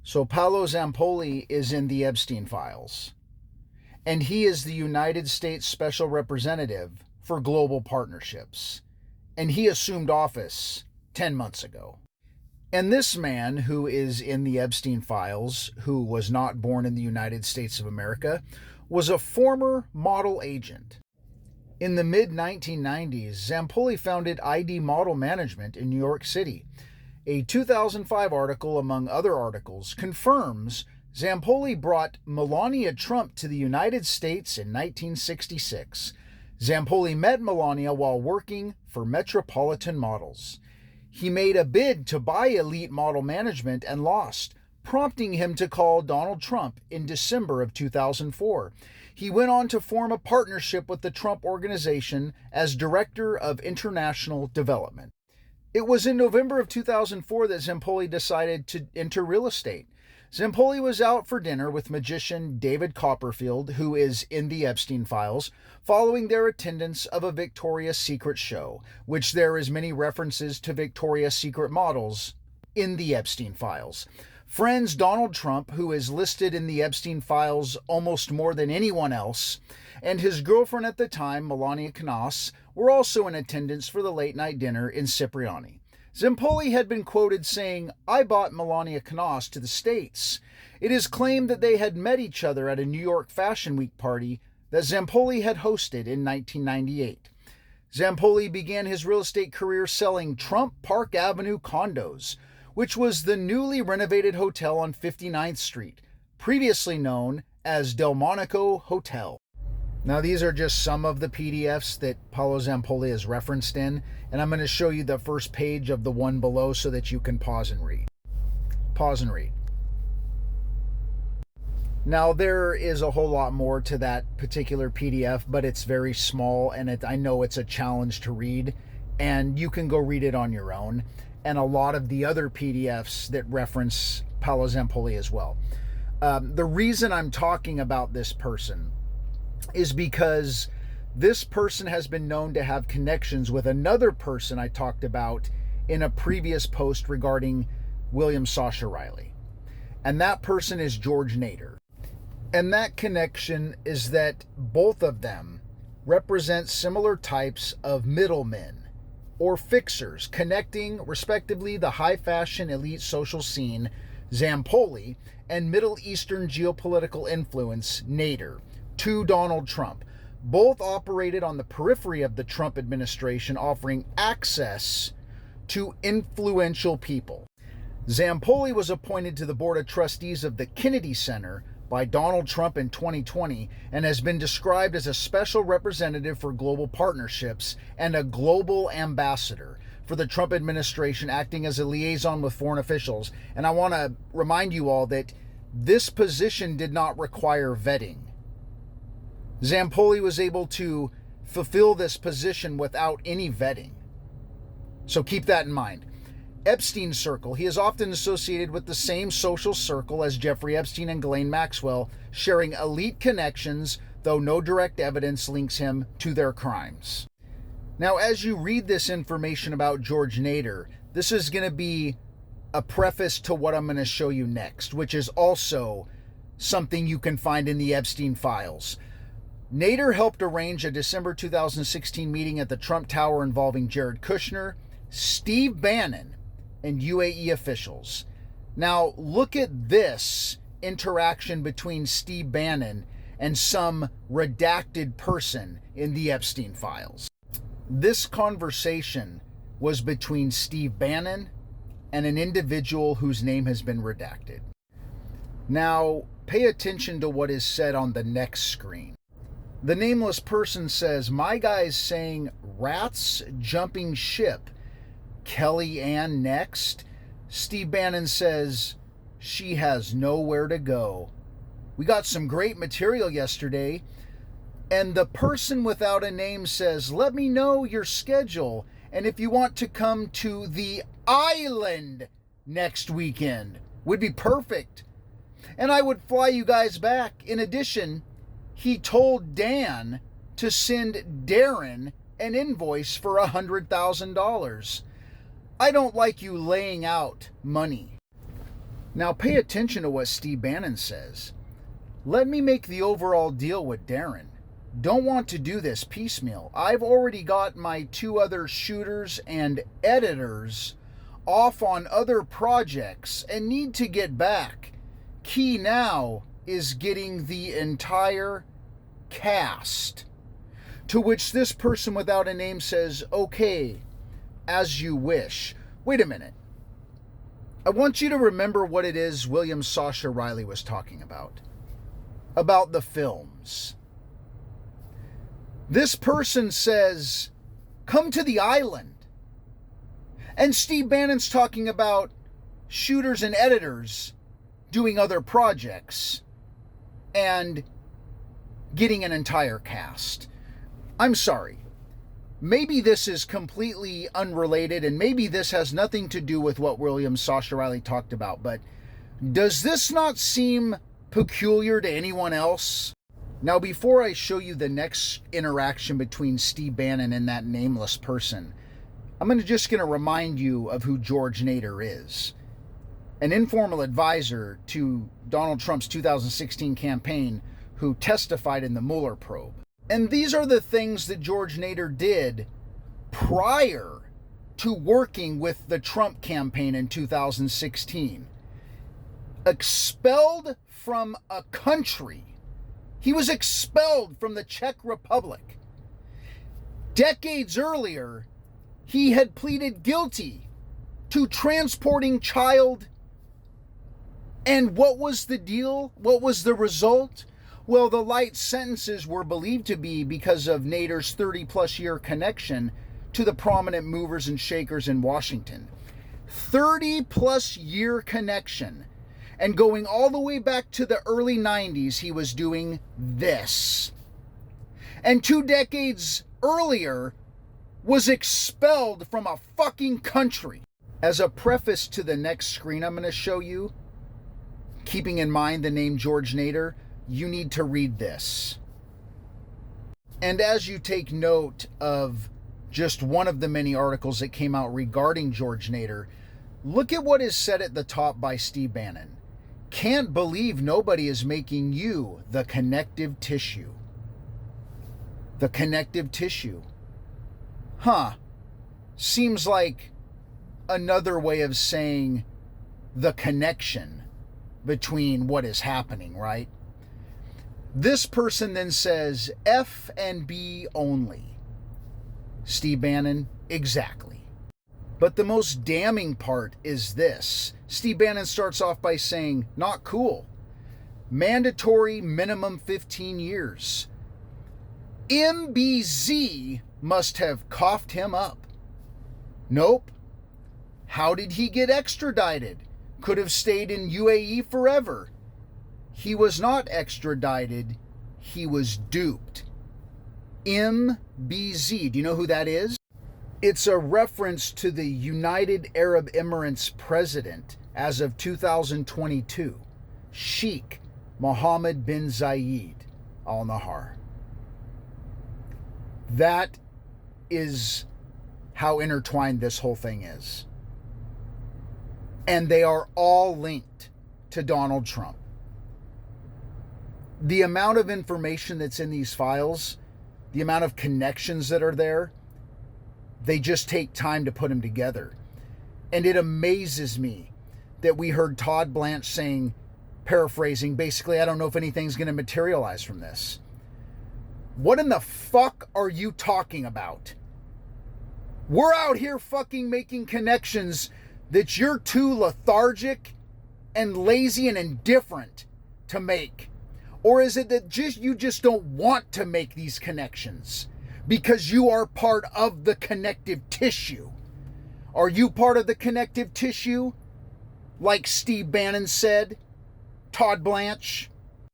So Paulo Zampolli is in the Epstein Files, and he is the United States Special Representative for Global Partnerships, and he assumed office 10 months ago. And this man who is in the Epstein Files, who was not born in the United States of America, was a former model agent. In the mid-1990s, Zampolli founded ID Model Management in New York City. A 2005 article, among other articles, confirms Zampolli brought Melania Trump to the United States in 1966. Zampolli met Melania while working for Metropolitan Models. He made a bid to buy Elite Model Management and lost, prompting him to call Donald Trump in December of 2004. He went on to form a partnership with the Trump Organization as Director of International Development. It was in November of 2004 that Zampolli decided to enter real estate. Zampolli was out for dinner with magician David Copperfield, who is in the Epstein Files, following their attendance of a Victoria's Secret show, which there is many references to Victoria's Secret models in the Epstein Files. Friends Donald Trump, who is listed in the Epstein Files almost more than anyone else, and his girlfriend at the time, Melania Knauss, were also in attendance for the late-night dinner in Cipriani. Zampolli had been quoted saying, "I bought Melania Knauss to the States." It is claimed that they had met each other at a New York Fashion Week party that Zampolli had hosted in 1998. Zampolli began his real estate career selling Trump Park Avenue condos, which was the newly renovated hotel on 59th Street, previously known as Delmonico Hotel. Now, these are just some of the PDFs that Paulo Zampolli is referenced in, and I'm going to show you the first page of the one below so that you can pause and read. Pause and read. Now, there is a whole lot more to that particular PDF, but it's very small, and I know it's a challenge to read, and you can go read it on your own, and a lot of the other PDFs that reference Paulo Zampolli as well. The reason I'm talking about this person is because this person has been known to have connections with another person I talked about in a previous post regarding William Sasha Riley. And that person is George Nader. And that connection is that both of them represent similar types of middlemen or fixers connecting, respectively, the high fashion elite social scene, Zampolli, and Middle Eastern geopolitical influence, Nader, to Donald Trump. Both operated on the periphery of the Trump administration, offering access to influential people. Zampolli was appointed to the Board of Trustees of the Kennedy Center by Donald Trump in 2020 and has been described as a special representative for global partnerships and a global ambassador for the Trump administration, acting as a liaison with foreign officials. And I want to remind you all that this position did not require vetting. Zampolli was able to fulfill this position without any vetting. So keep that in mind. Epstein Circle. He is often associated with the same social circle as Jeffrey Epstein and Ghislaine Maxwell, sharing elite connections, though no direct evidence links him to their crimes. Now, as you read this information about George Nader, this is going to be a preface to what I'm going to show you next, which is also something you can find in the Epstein Files. Nader helped arrange a December 2016 meeting at the Trump Tower involving Jared Kushner, Steve Bannon, and UAE officials. Now, look at this interaction between Steve Bannon and some redacted person in the Epstein Files. This conversation was between Steve Bannon and an individual whose name has been redacted. Now, pay attention to what is said on the next screen. The nameless person says, "My guy's saying rats jumping ship. Kellyanne next." Steve Bannon says, "She has nowhere to go. We got some great material yesterday." And the person without a name says, "Let me know your schedule and if you want to come to the island next weekend. Would be perfect. And I would fly you guys back. In addition, he told Dan to send Darren an invoice for $100,000. I don't like you laying out money." Now pay attention to what Steve Bannon says. Let me make the overall deal with Darren. Don't want to do this piecemeal. I've already got my 2 other shooters and editors off on other projects and need to get back. Key now is getting the entire cast. To which this person without a name says, okay, as you wish. Wait a minute. I want you to remember what it is William Sasha Riley was talking about the films. This person says, come to the island. And Steve Bannon's talking about shooters and editors doing other projects and getting an entire cast. I'm sorry. Maybe this is completely unrelated and maybe this has nothing to do with what William Sasha Riley talked about, but does this not seem peculiar to anyone else? Now, before I show you the next interaction between Steve Bannon and that nameless person, I'm just going to remind you of who George Nader is. An informal advisor to Donald Trump's 2016 campaign who testified in the Mueller probe. And these are the things that George Nader did prior to working with the Trump campaign in 2016. Expelled from a country. He was expelled from the Czech Republic. Decades earlier, he had pleaded guilty to transporting child. And what was the deal? What was the result? Well, the light sentences were believed to be because of Nader's 30-plus year connection to the prominent movers and shakers in Washington. 30-plus year connection. And going all the way back to the early 90s, he was doing this. And 2 decades earlier, was expelled from a fucking country. As a preface to the next screen I'm going to show you, keeping in mind the name George Nader, you need to read this. And as you take note of just one of the many articles that came out regarding George Nader, look at what is said at the top by Steve Bannon. Can't believe nobody is making you the connective tissue. The connective tissue. Huh. Seems like another way of saying the connection between what is happening, right? This person then says F and B only. Steve Bannon, exactly. But the most damning part is this. Steve Bannon starts off by saying, not cool. Mandatory minimum 15 years. MBZ must have coughed him up. Nope. How did he get extradited? Could have stayed in UAE forever. He was not extradited. He was duped. MBZ. Do you know who that is? It's a reference to the United Arab Emirates president as of 2022, Sheikh Mohammed bin Zayed Al Nahyan. That is how intertwined this whole thing is. And they are all linked to Donald Trump. The amount of information that's in these files, the amount of connections that are there, they just take time to put them together. And it amazes me that we heard Todd Blanche saying, paraphrasing, basically, I don't know if anything's going to materialize from this. What in the fuck are you talking about? We're out here fucking making connections that you're too lethargic and lazy and indifferent to make. Or is it that you just don't want to make these connections because you are part of the connective tissue? Are you part of the connective tissue? Like Steve Bannon said, Todd Blanche?